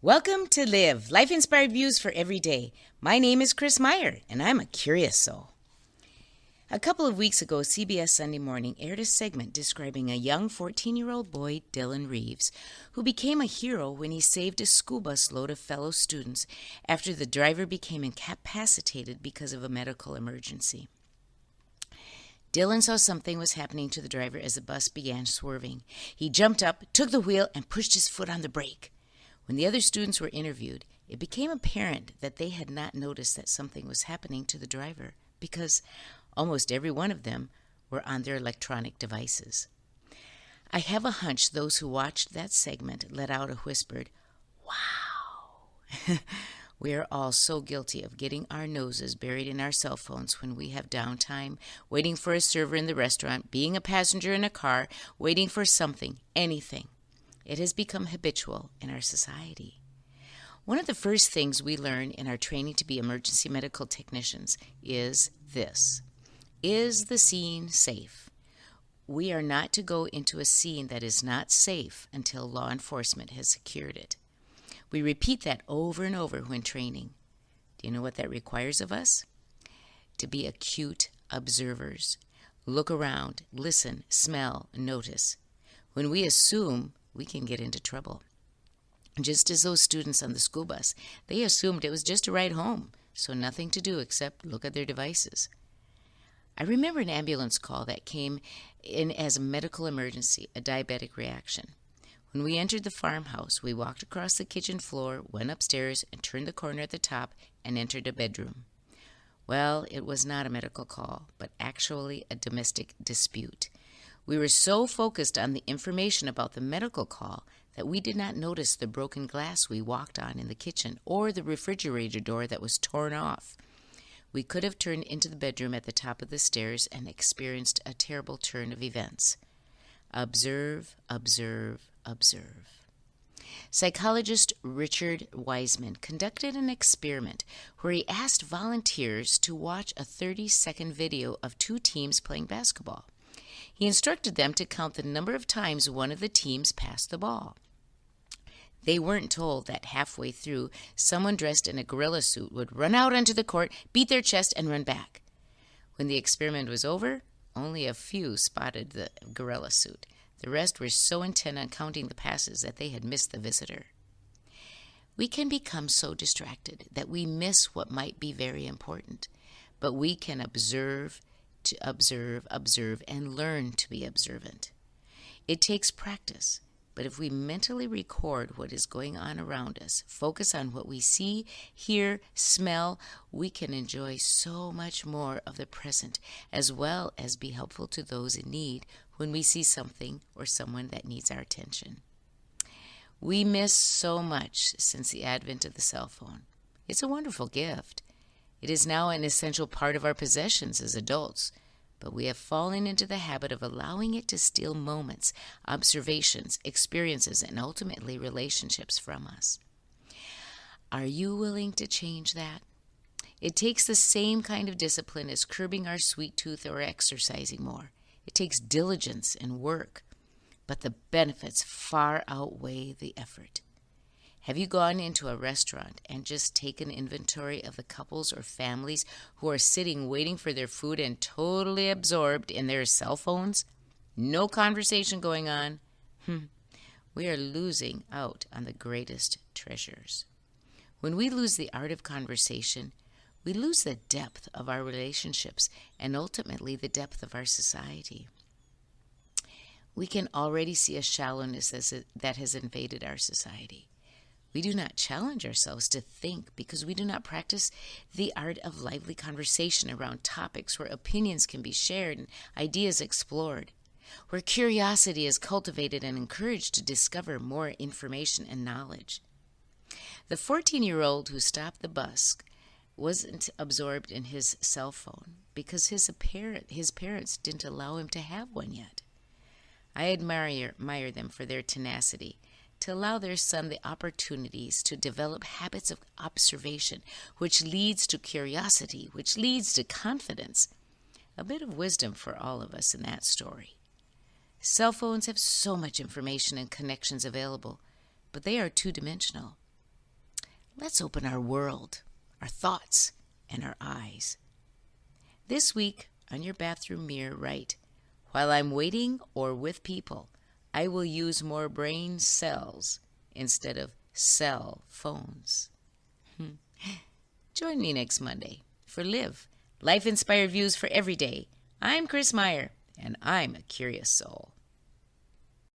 Welcome to Live, life-inspired views for every day. My name is Chris Meyer, and I'm a curious soul. A couple of weeks ago, CBS Sunday Morning aired a segment describing a young 14-year-old boy, Dylan Reeves, who became a hero when he saved a school bus load of fellow students after the driver became incapacitated because of a medical emergency. Dylan saw something was happening to the driver as the bus began swerving. He jumped up, took the wheel, and pushed his foot on the brake. When the other students were interviewed, it became apparent that they had not noticed that something was happening to the driver because almost every one of them were on their electronic devices. I have a hunch those who watched that segment let out a whispered, "Wow." We are all so guilty of getting our noses buried in our cell phones when we have downtime, waiting for a server in the restaurant, being a passenger in a car, waiting for something, anything. It has become habitual in our society. One of the first things we learn in our training to be emergency medical technicians is this. Is the scene safe? We are not to go into a scene that is not safe until law enforcement has secured it. We repeat that over and over when training. Do you know what that requires of us? To be acute observers. Look around, listen, smell, notice. When we assume, we can get into trouble. Just as those students on the school bus, they assumed it was just a ride home, so nothing to do except look at their devices. I remember an ambulance call that came in as a medical emergency, a diabetic reaction. When we entered the farmhouse, we walked across the kitchen floor, went upstairs, and turned the corner at the top and entered a bedroom. Well, it was not a medical call, but actually a domestic dispute. We were so focused on the information about the medical call that we did not notice the broken glass we walked on in the kitchen or the refrigerator door that was torn off. We could have turned into the bedroom at the top of the stairs and experienced a terrible turn of events. Observe, observe, observe. Psychologist Richard Wiseman conducted an experiment where he asked volunteers to watch a 30-second video of two teams playing basketball. He instructed them to count the number of times one of the teams passed the ball. They weren't told that halfway through, someone dressed in a gorilla suit would run out onto the court, beat their chest, and run back. When the experiment was over, only a few spotted the gorilla suit. The rest were so intent on counting the passes that they had missed the visitor. We can become so distracted that we miss what might be very important, but we can observe, and learn to be observant. It takes practice, but if we mentally record what is going on around us, focus on what we see, hear, smell, we can enjoy so much more of the present, as well as be helpful to those in need when we see something or someone that needs our attention. We miss so much since the advent of the cell phone. It's a wonderful gift. It is now an essential part of our possessions as adults, but we have fallen into the habit of allowing it to steal moments, observations, experiences, and ultimately relationships from us. Are you willing to change that? It takes the same kind of discipline as curbing our sweet tooth or exercising more. It takes diligence and work, but the benefits far outweigh the effort. Have you gone into a restaurant and just taken inventory of the couples or families who are sitting waiting for their food and totally absorbed in their cell phones? No conversation going on. We are losing out on the greatest treasures. When we lose the art of conversation, we lose the depth of our relationships and ultimately the depth of our society. We can already see a shallowness that has invaded our society. We do not challenge ourselves to think because we do not practice the art of lively conversation around topics where opinions can be shared and ideas explored, where curiosity is cultivated and encouraged to discover more information and knowledge. The 14-year-old who stopped the bus wasn't absorbed in his cell phone because his parents didn't allow him to have one yet. I admire them for their tenacity to allow their son the opportunities to develop habits of observation, which leads to curiosity, which leads to confidence. A bit of wisdom for all of us in that story. Cell phones have so much information and connections available, but they are two-dimensional. Let's open our world, our thoughts, and our eyes. This week, on your bathroom mirror, write, "While I'm waiting or with people, I will use more brain cells instead of cell phones." Join me next Monday for Live, life-inspired views for every day. I'm Chris Meyer, and I'm a curious soul.